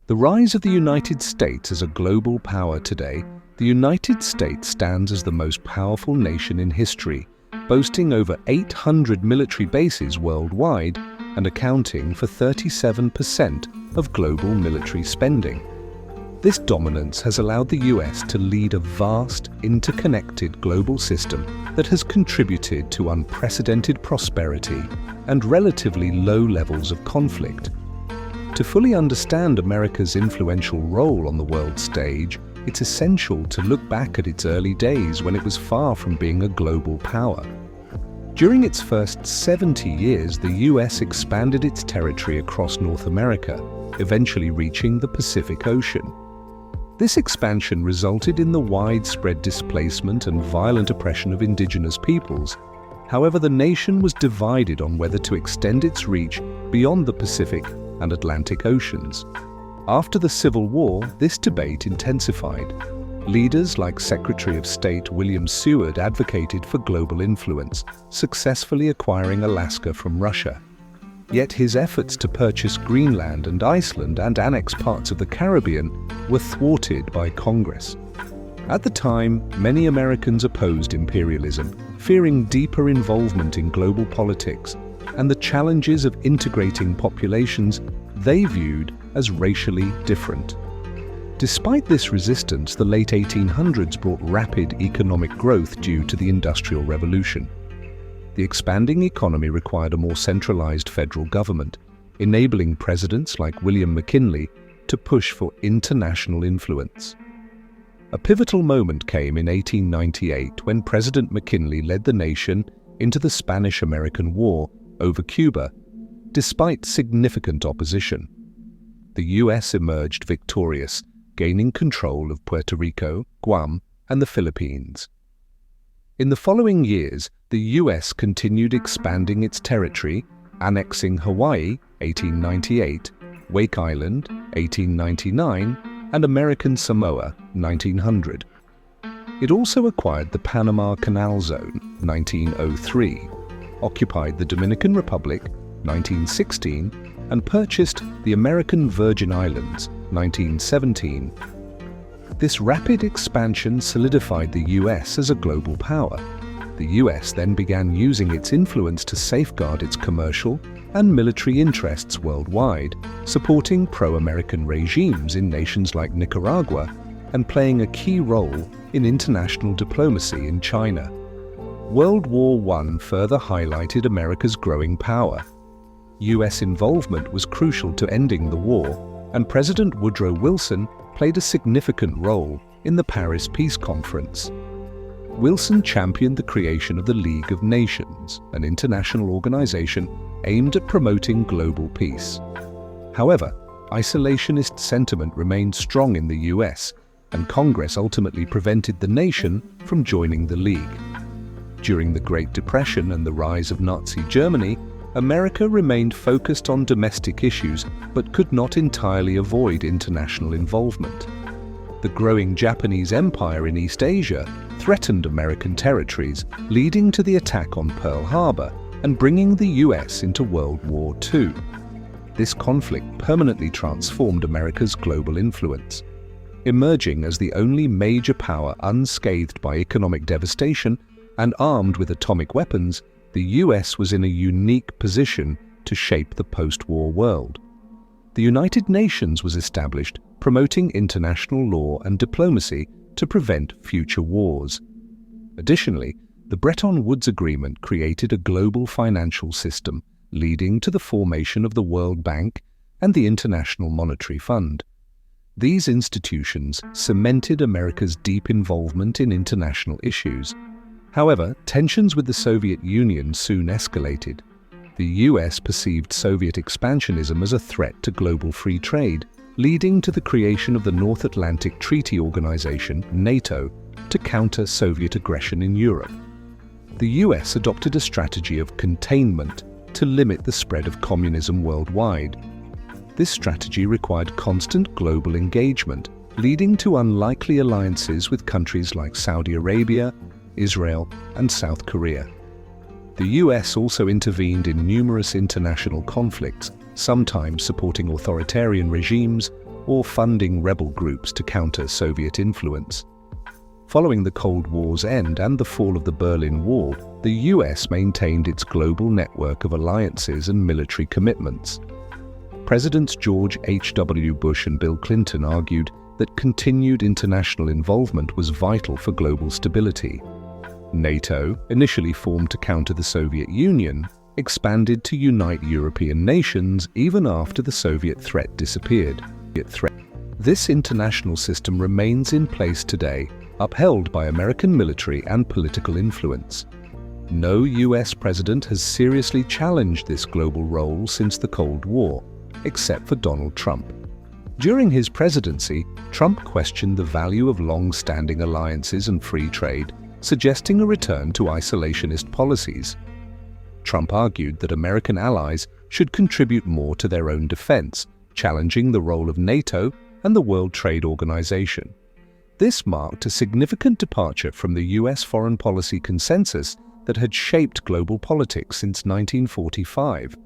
The rise of the United States as a global power today, the United States stands as the most powerful nation in history, boasting over 800 military bases worldwide and accounting for 37% of global military spending. This dominance has allowed the US to lead a vast, interconnected global system that has contributed to unprecedented prosperity and relatively low levels of conflict. To fully understand America's influential role on the world stage, it's essential to look back at its early days when it was far from being a global power. During its first 70 years, the US expanded its territory across North America, eventually reaching the Pacific Ocean. This expansion resulted in the widespread displacement and violent oppression of indigenous peoples. However, the nation was divided on whether to extend its reach beyond the Pacific and Atlantic Oceans. After the Civil War, this debate intensified. Leaders like Secretary of State William Seward advocated for global influence, successfully acquiring Alaska from Russia. Yet his efforts to purchase Greenland and Iceland and annex parts of the Caribbean were thwarted by Congress. At the time, many Americans opposed imperialism, fearing deeper involvement in global politics and the challenges of integrating populations they viewed as racially different. Despite this resistance, the late 1800s brought rapid economic growth due to the Industrial Revolution. The expanding economy required a more centralized federal government, enabling presidents like William McKinley to push for international influence. A pivotal moment came in 1898 when President McKinley led the nation into the Spanish-American War over Cuba, despite significant opposition. The US emerged victorious, gaining control of Puerto Rico, Guam, and the Philippines. In the following years, the US continued expanding its territory, annexing Hawaii, 1898, Wake Island, 1899, and American Samoa, 1900. It also acquired the Panama Canal Zone, 1903, occupied the Dominican Republic, 1916, and purchased the American Virgin Islands, 1917. This rapid expansion solidified the US as a global power. The US then began using its influence to safeguard its commercial and military interests worldwide, supporting pro-American regimes in nations like Nicaragua and playing a key role in international diplomacy in China. World War I further highlighted America's growing power. US involvement was crucial to ending the war, and President Woodrow Wilson played a significant role in the Paris Peace Conference. Wilson championed the creation of the League of Nations, an international organization aimed at promoting global peace. However, isolationist sentiment remained strong in the US, and Congress ultimately prevented the nation from joining the League. During the Great Depression and the rise of Nazi Germany, America remained focused on domestic issues but could not entirely avoid international involvement. The growing Japanese Empire in East Asia threatened American territories, leading to the attack on Pearl Harbor and bringing the US into World War II. This conflict permanently transformed America's global influence. Emerging as the only major power unscathed by economic devastation and armed with atomic weapons, the US was in a unique position to shape the post-war world. The United Nations was established, promoting international law and diplomacy to prevent future wars. Additionally, the Bretton Woods Agreement created a global financial system, leading to the formation of the World Bank and the International Monetary Fund. These institutions cemented America's deep involvement in international issues. However, tensions with the Soviet Union soon escalated. The US perceived Soviet expansionism as a threat to global free trade, leading to the creation of the North Atlantic Treaty Organization, NATO, to counter Soviet aggression in Europe. The US adopted a strategy of containment to limit the spread of communism worldwide. This strategy required constant global engagement, leading to unlikely alliances with countries like Saudi Arabia, Israel, and South Korea. The US also intervened in numerous international conflicts, sometimes supporting authoritarian regimes, or funding rebel groups to counter Soviet influence. Following the Cold War's end and the fall of the Berlin Wall, the US maintained its global network of alliances and military commitments. Presidents George H.W. Bush and Bill Clinton argued that continued international involvement was vital for global stability. NATO, initially formed to counter the Soviet Union, expanded to unite European nations even after the Soviet threat disappeared. This international system remains in place today, upheld by American military and political influence. No US president has seriously challenged this global role since the Cold War, except for Donald Trump. During his presidency, Trump questioned the value of long-standing alliances and free trade, suggesting a return to isolationist policies. Trump argued that American allies should contribute more to their own defense, challenging the role of NATO and the World Trade Organization. This marked a significant departure from the US foreign policy consensus that had shaped global politics since 1945.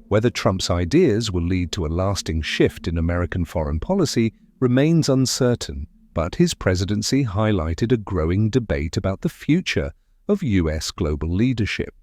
Whether Trump's ideas will lead to a lasting shift in American foreign policy remains uncertain, but his presidency highlighted a growing debate about the future of US global leadership.